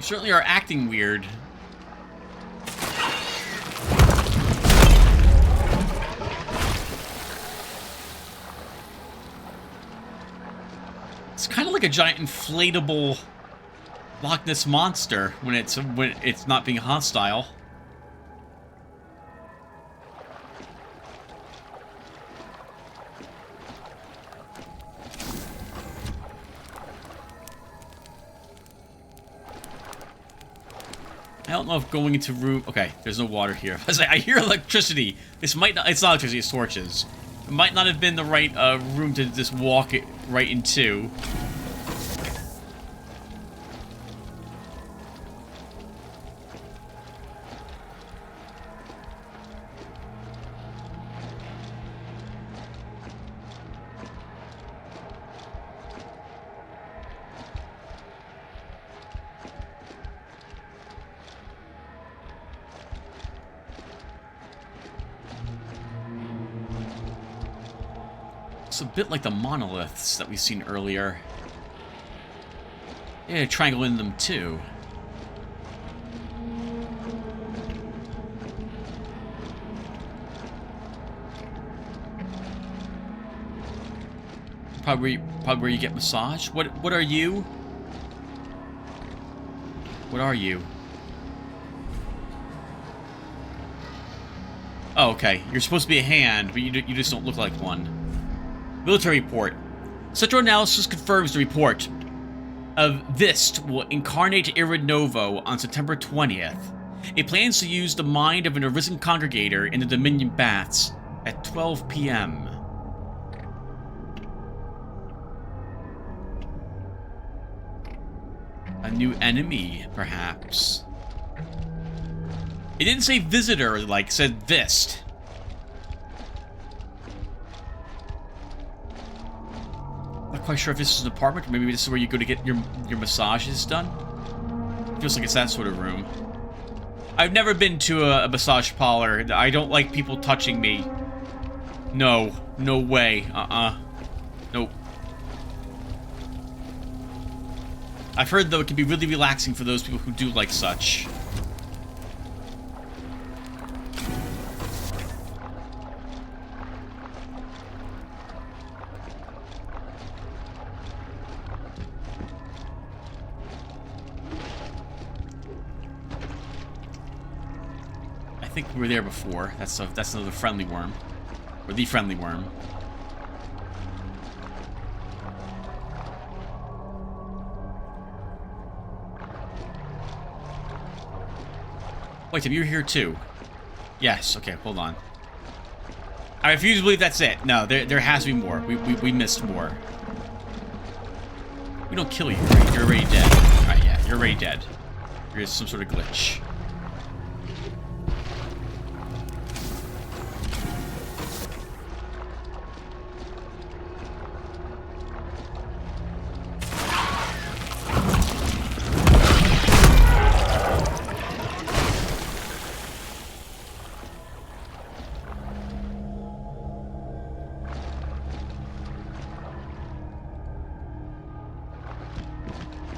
Certainly are acting weird. It's kind of like a giant inflatable Loch Ness monster when it's not being hostile. I don't know if going into room... Okay, there's no water here. I was like, I hear electricity. This might not... It's not electricity, it's torches. It might not have been the right room to just walk it right into. It's a bit like the monoliths that we've seen earlier. Yeah, a triangle in them too. Probably where you get massage. What are you? What are you? Oh, okay. You're supposed to be a hand, but you just don't look like one. Military report. Central analysis confirms the report of Vist will incarnate Irid Novo on September 20th. It plans to use the mind of an arisen congregator in the Dominion Baths at 12 p.m. A new enemy, perhaps. It didn't say visitor, like, it said Vist. Not quite sure if this is an apartment, or maybe this is where you go to get your massages done. Feels like it's that sort of room. I've never been to a massage parlor. I don't like people touching me. No. No way. Nope. I've heard, though, it can be really relaxing for those people who do like such. think we were there before. That's another friendly worm. Or the friendly worm. Wait, Tim, you were here too. Yes, okay, hold on. I refuse to believe that's it. No, there has to be more. We missed more. We don't kill you, right? You're already dead. Alright, yeah, you're already dead. There's some sort of glitch.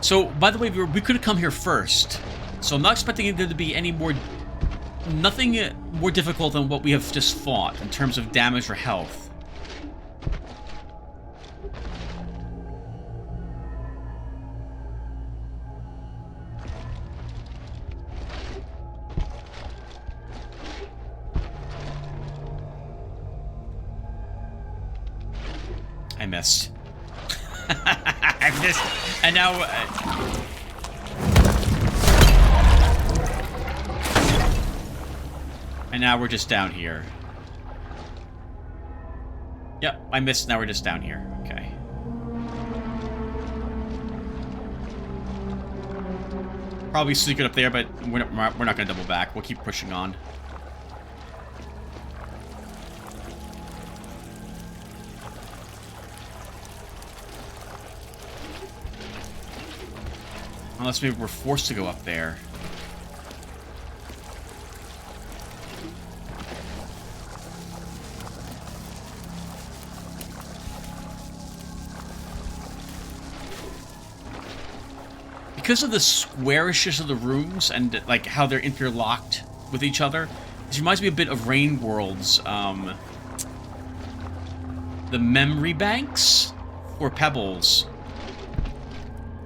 So, by the way, we could have come here first. So I'm not expecting there to be any more... Nothing more difficult than what we have just fought in terms of damage or health. I missed. I missed. And now... and now we're just down here. Yep, I missed. Now we're just down here. Okay. Probably secret up there, but we're not going to double back. We'll keep pushing on. Unless maybe we're forced to go up there. Because of the squarishness of the rooms and like how they're interlocked with each other, this reminds me a bit of Rain World's the memory banks or pebbles.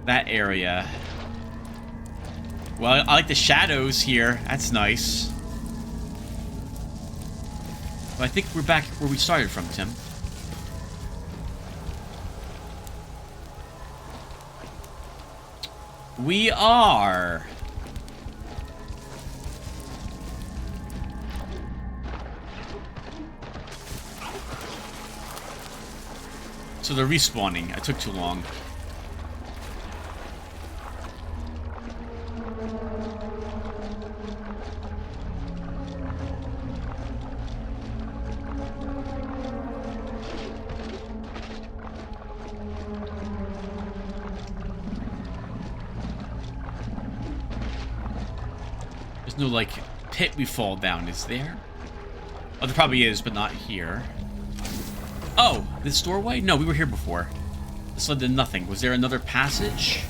That area. Well, I like the shadows here. That's nice. But I think we're back where we started from, Tim. We are. So they're respawning. I took too long. No, like, pit we fall down, is there? Oh, there probably is, but not here. Oh, this doorway? No, we were here before. This led to nothing. Was there another passage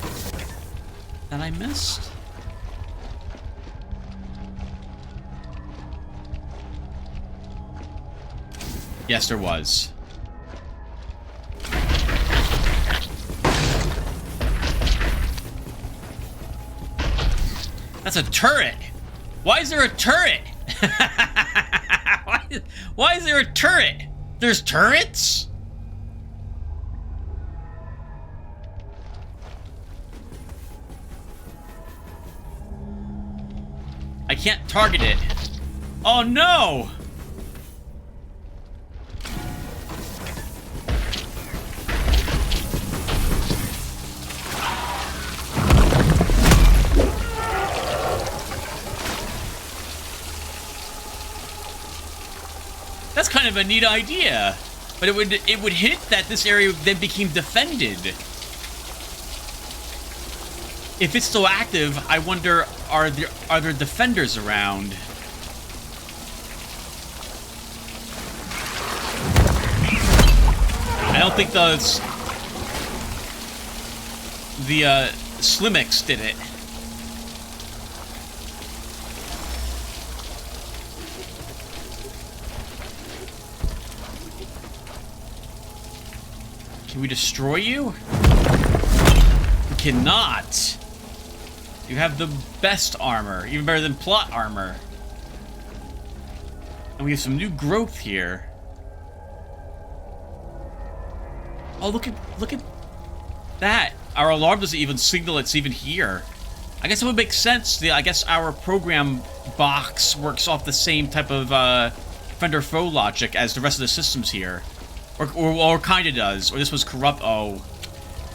that I missed? Yes, there was. That's a turret! Why is there a turret? Why is there a turret? There's turrets? I can't target it. Oh no! That's kind of a neat idea, but it would hint that this area then became defended. If it's still active, I wonder, are there defenders around? I don't think the Slimix did it. Can we destroy you? We cannot. You have the best armor, even better than plot armor. And we have some new growth here. Oh, look at that. Our alarm doesn't even signal it's even here. I guess it would make sense. I guess our program box works off the same type of friend or foe logic as the rest of the systems here. Or kinda does. Or this was corrupt. Oh.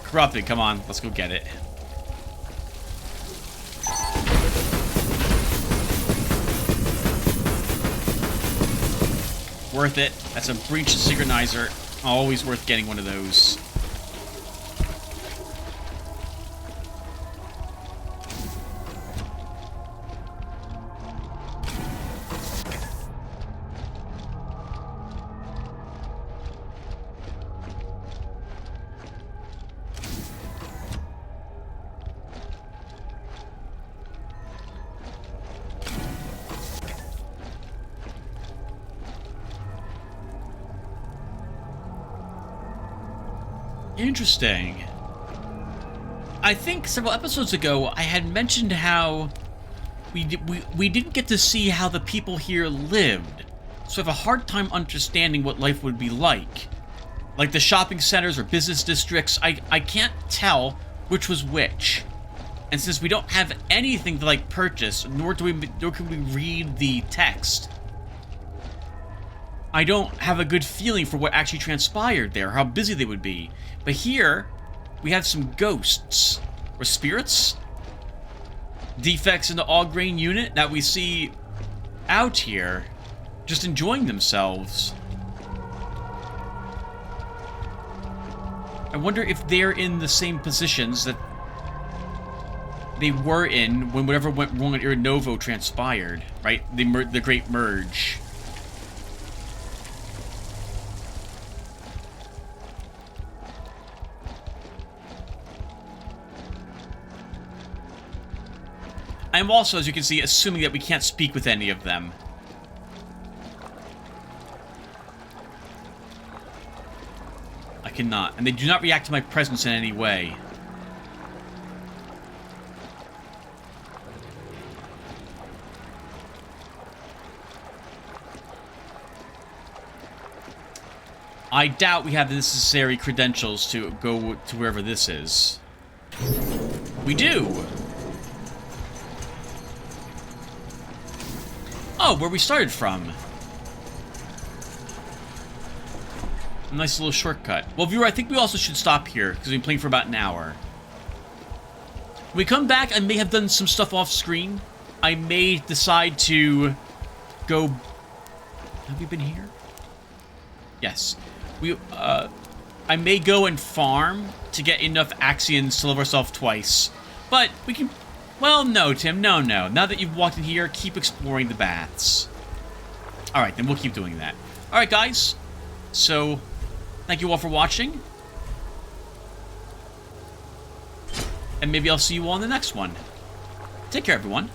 Corrupted. Come on. Let's go get it. Worth it. That's a breach synchronizer. Always worth getting one of those. Interesting. I think several episodes ago I had mentioned how we didn't get to see how the people here lived, so I have a hard time understanding what life would be like. Like the shopping centers or business districts, I can't tell which was which. And since we don't have anything to like purchase, nor can we read the text, I don't have a good feeling for what actually transpired there, how busy they would be. But here, we have some ghosts, or spirits? Defects in the all-grain unit that we see out here, just enjoying themselves. I wonder if they're in the same positions that they were in when whatever went wrong at Irinovo transpired, right? The Great Merge. I'm also, as you can see, assuming that we can't speak with any of them. I cannot. And they do not react to my presence in any way. I doubt we have the necessary credentials to go to wherever this is. We do! Oh, where we started from. A nice little shortcut. Well, viewer, I think we also should stop here, because we've been playing for about an hour. When we come back, I may have done some stuff off screen. I may decide to go... Have we been here? Yes. I may go and farm to get enough Axions to level ourselves twice. But we can... Well, no, Tim, no. Now that you've walked in here, keep exploring the baths. Alright, then we'll keep doing that. Alright, guys. So, thank you all for watching. And maybe I'll see you all in the next one. Take care, everyone.